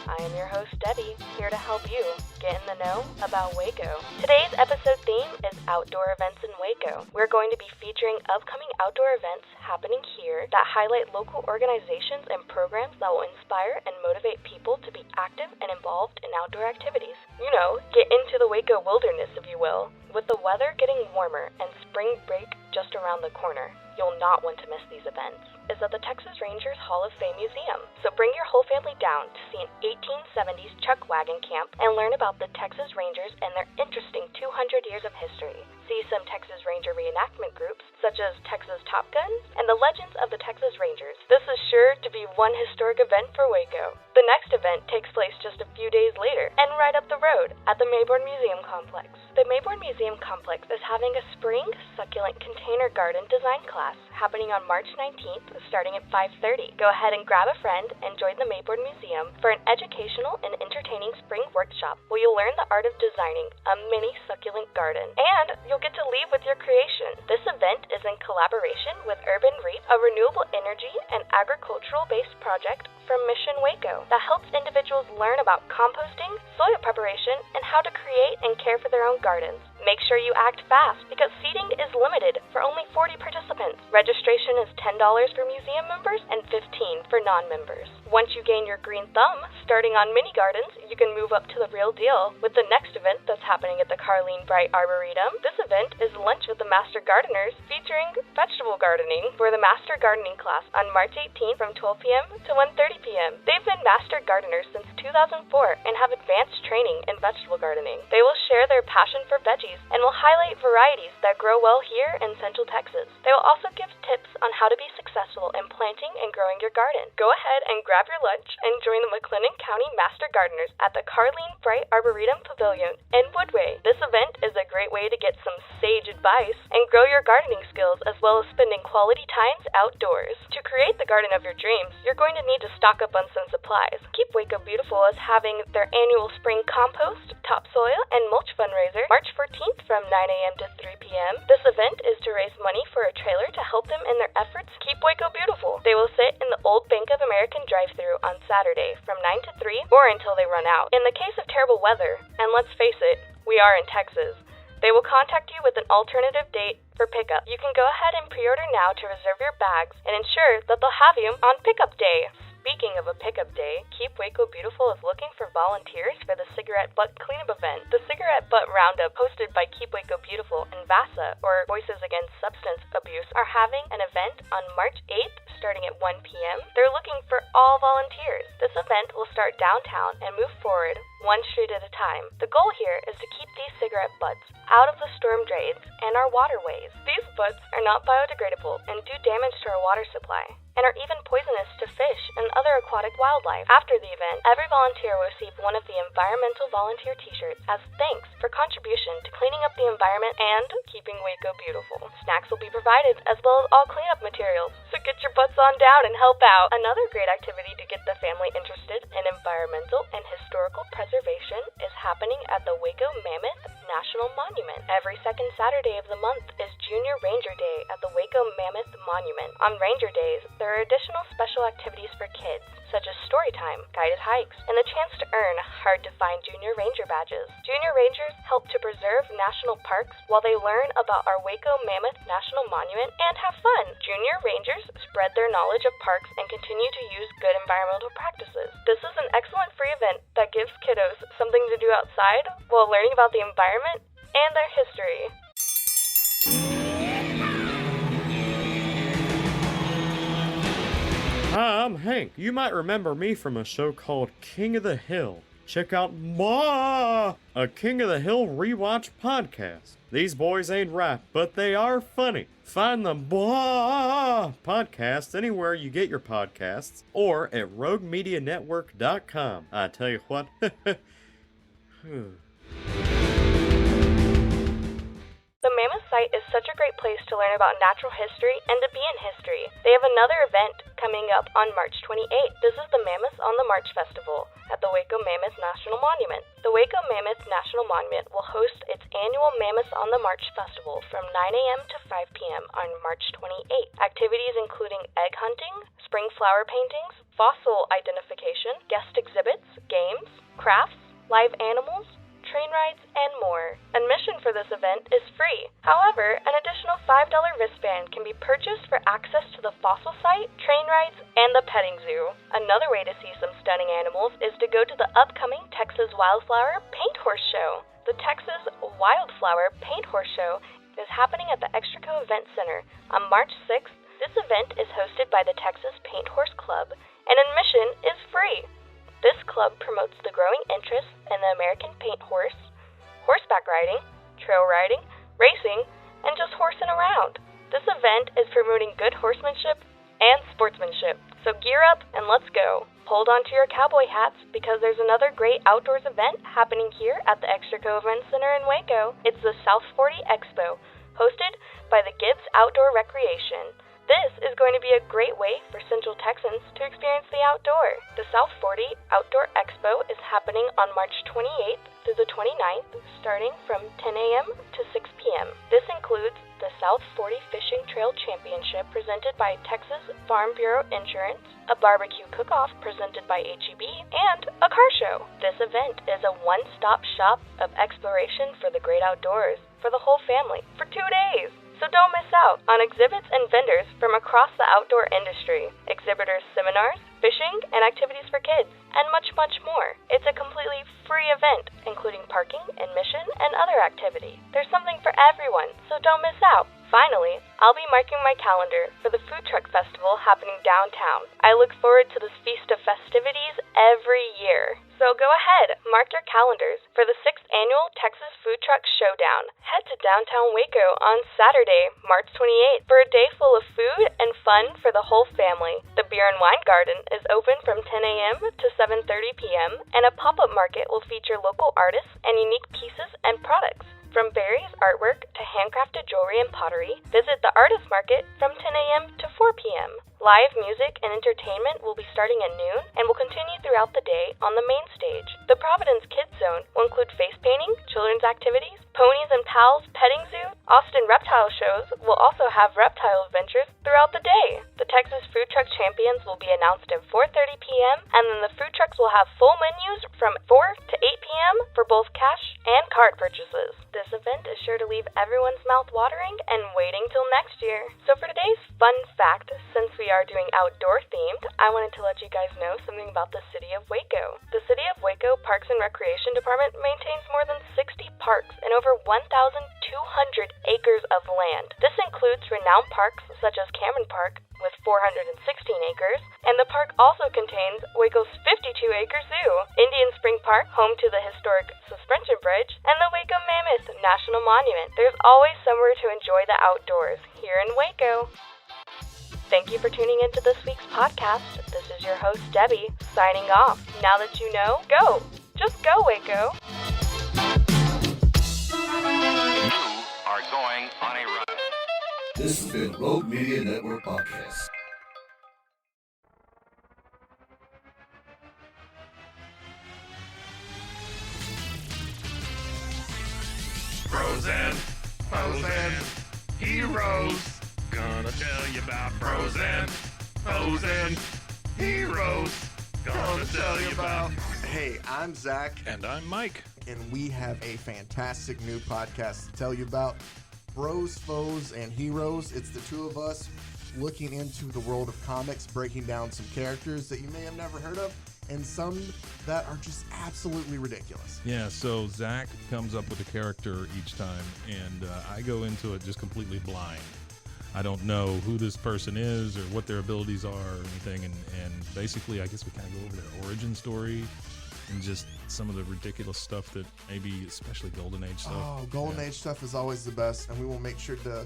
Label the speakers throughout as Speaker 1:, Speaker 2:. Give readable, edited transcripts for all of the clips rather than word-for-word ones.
Speaker 1: I am your host, Debbie, here to help you get in the know about Waco. Today's episode theme is outdoor events in Waco. We're going to be featuring upcoming outdoor events happening here that highlight local organizations and programs that will inspire and motivate people to be active and involved in outdoor activities. You know, get into the Waco wilderness, if you will. With the weather getting warmer and spring break just around the corner, you'll not want to miss these events. Is at the Texas Rangers Hall of Fame Museum. So bring your whole family down to see an 1870s chuck wagon camp and learn about the Texas Rangers and their interesting 200 years of history. See some Texas Ranger reenactment groups, such as Texas Top Guns and the Legends of the Texas Rangers. This is sure to be one historic event for Waco. The next event takes place just a few days later and right up the road at the Mayborn Museum Complex. The Mayborn Museum Complex is having a spring succulent container garden design class happening on March 19th starting at 5:30. Go ahead and grab a friend and join the Mayborn Museum for an educational and entertaining spring workshop where you'll learn the art of designing a mini succulent garden. And you'll get to leave with your creation. This event is in collaboration with Urban Reef, a renewable energy and agricultural-based project from Mission Waco that helps individuals learn about composting, soil preparation, and how to create and care for their own gardens. Make sure you act fast because seating is limited for only 40 participants. Registration is $10 for museum members and $15 for non-members. Once you gain your green thumb, starting on mini gardens, you can move up to the real deal with the next event that's happening at the Carleen Bright Arboretum. This event is Lunch with the Master Gardeners featuring vegetable gardening for the Master Gardening class on March 18th from 12 p.m. to 1:30 p.m. They've been Master Gardeners since 2004 and have advanced training in vegetable gardening. They will share their passion for veggies and will highlight varieties that grow well here in Central Texas. They will also give tips on how to be successful in planting and growing your garden. Go ahead and grab your lunch and join the McLennan County Master Gardeners at the Carleen Bright Arboretum Pavilion in Woodway. This event is a great way to get some sage advice and grow your gardening skills as well as spending quality times outdoors. To create the garden of your dreams, you're going to need to stock up on some supplies. Keep Waco Beautiful is having their annual spring compost, topsoil, and mulch fundraiser March 14th from 9 a.m. to 3 p.m. This event is to raise money for a trailer to help them in their efforts to keep Waco beautiful. They will sit in the old Bank of American drive-thru on Saturday from 9 to 3 or until they run out. In the case of terrible weather, and let's face it, we are in Texas, they will contact you with an alternative date for pickup. You can go ahead and pre-order now to reserve your bags and ensure that they'll have you on pickup day. Speaking of a pickup day, Keep Waco Beautiful is looking for volunteers for the Cigarette Butt Cleanup event. The Cigarette Butt Roundup, hosted by Keep Waco Beautiful and VASA, or Voices Against Substance Abuse, are having an event on March 8th starting at 1 p.m. They're looking for all volunteers. This event will start downtown and move forward one street at a time. The goal here is to keep these cigarette butts out of the storm drains and our waterways. These butts are not biodegradable and do damage to our water supply, and are even poisonous to fish and other aquatic wildlife. After the event, every volunteer will receive one of the environmental volunteer t-shirts as thanks for contribution to cleaning up the environment and keeping Waco beautiful. Snacks will be provided as well as all cleanup materials, so get your butts on down and help out. Another great activity to get the family interested in environmental and historical preservation is happening at the Waco Mammoth National Monument. Every second Saturday of the month is Junior Ranger Day at the Waco Mammoth Monument. On Ranger Days, there are additional special activities for kids, such as story time, guided hikes, and the chance to earn hard-to-find Junior Ranger badges. Junior Rangers help to preserve national parks while they learn about our Waco Mammoth National Monument and have fun. Junior Rangers spread their knowledge of parks and continue to use good environmental practices. This is an excellent free event that gives kiddos something to do outside while learning about the environment and their history.
Speaker 2: Hi, I'm Hank. You might remember me from a show called King of the Hill. Check out a King of the Hill rewatch podcast. These boys ain't rap, but they are funny. Find the podcast anywhere you get your podcasts or at roguemedianetwork.com. I tell you what.
Speaker 1: The Mammoth site is such a great place to learn about natural history and to be in history. They have another event coming up on March 28th. This is the Mammoth on the March Festival at the Waco Mammoth National Monument. The Waco Mammoth National Monument will host its annual Mammoth on the March Festival from 9 a.m. to 5 p.m. on March 28th. Activities including egg hunting, spring flower paintings, fossil identification, guest exhibits, games, crafts, live animals, train rides, and more. Admission for this event is free. However, an additional $5 wristband can be purchased for access to the fossil site, train rides, and the petting zoo. Another way to see some stunning animals is to go to the upcoming Texas Wildflower Paint Horse Show. The Texas Wildflower Paint Horse Show is happening at the Extraco Event Center on March 6th. This event is hosted by the Texas Paint Horse Club, and admission is free. This club promotes the growing interest in the American paint horse, horseback riding, trail riding, racing, and just horsing around. This event is promoting good horsemanship and sportsmanship, so gear up and let's go. Hold on to your cowboy hats because there's another great outdoors event happening here at the Extraco Event Center in Waco. It's the South 40 Expo, hosted by the Gibbs Outdoor Recreation. This is going to be a great way for Central Texans to experience the outdoor. The South 40 Outdoor Expo is happening on March 28th through the 29th, starting from 10 a.m. to 6 p.m. This includes the South 40 Fishing Trail Championship presented by Texas Farm Bureau Insurance, a barbecue cook-off presented by HEB, and a car show. This event is a one-stop shop of exploration for the great outdoors for the whole family for 2 days. So don't miss out on exhibits and vendors from across the outdoor industry, exhibitors' seminars, fishing, and activities for kids, and much, much more. It's a completely free event, including parking, admission, and other activity. There's something for everyone, so don't miss out. Finally, I'll be marking my calendar for the Food Truck Festival happening downtown. I look forward to this feast of festivities every year. So go ahead, mark your calendars for the 6th Annual Texas Food Truck Showdown. Head to downtown Waco on Saturday, March 28th for a day full of food and fun for the whole family. The Beer and Wine Garden is open from 10 a.m. to 7:30 p.m. and a pop-up market will feature local artists and unique pieces and products. From berries, artwork, to handcrafted jewelry and pottery, visit the Artist Market from 10 a.m. to 4 p.m. Live music and entertainment will be starting at noon and will continue throughout the day on the main stage. The Providence Kids Zone will include face painting, children's activities, Ponies and Pals petting zoo. Austin reptile shows will also have reptile adventures throughout the day. The Texas Food Truck Champions will be announced at 4:30 p.m. and then the food trucks will have full menus from 4 to 8 p.m. for both cash and card purchases. This event is sure to leave everyone's mouth watering and waiting till next year. So for today's fun fact, since we are doing outdoor themed, I wanted to let you guys know something about the City of Waco. The City of Waco Parks and Recreation Department maintains more than 60 parks and over 1,200 acres of land. This includes renowned parks such as Cameron Park with 416 acres, and the park also contains Waco's 52-acre zoo, Indian Spring Park, home to the historic Suspension Bridge, and the Waco Mammoth National Monument. There's always somewhere to enjoy the outdoors here in Waco. Thank you for tuning into this week's podcast. This is your host, Debbie, signing off. Now that you know, go! Just go, Waco!
Speaker 3: You are going on a run.
Speaker 4: This has been Rogue Media Network Podcast.
Speaker 3: Frozen, frozen, heroes. Gonna tell you about frozen, frozen, heroes. Gonna tell you about.
Speaker 5: Hey, I'm Zach,
Speaker 6: And I'm Mike.
Speaker 5: and we have a fantastic new podcast to tell you about. Bros, Foes, and Heroes. It's the two of us looking into the world of comics, breaking down some characters that you may have never heard of, and some that are just absolutely ridiculous.
Speaker 6: Yeah, so Zach comes up with a character each time, and I go into it just completely blind. I don't know who this person is or what their abilities are or anything, and basically I guess we kind of go over their origin story and just some of the ridiculous stuff that maybe, especially Golden Age stuff.
Speaker 5: Oh, Golden Age stuff is always the best, and we will make sure to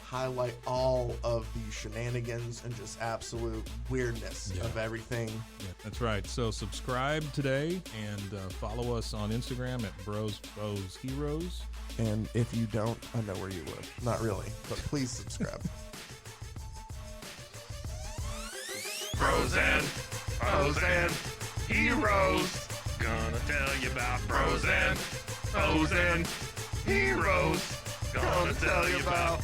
Speaker 5: highlight all of the shenanigans and just absolute weirdness of everything.
Speaker 6: Yeah, that's right. So subscribe today and follow us on Instagram at Bros, Foes, Heroes.
Speaker 5: And if you don't, I know where you live. Not really, but please subscribe.
Speaker 3: Frozen, frozen, heroes. Gonna tell you about frozen, frozen, heroes. Gonna tell you about.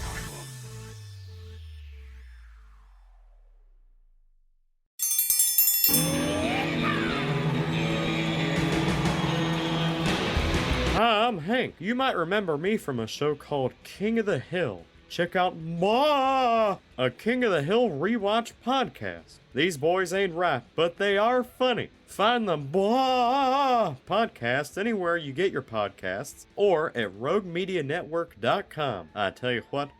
Speaker 2: I'm Hank. You might remember me from a show called King of the Hill. Check out a King of the Hill rewatch podcast. These boys ain't rap, but they are funny. Find the podcast anywhere you get your podcasts or at roguemedianetwork.com. I tell you what.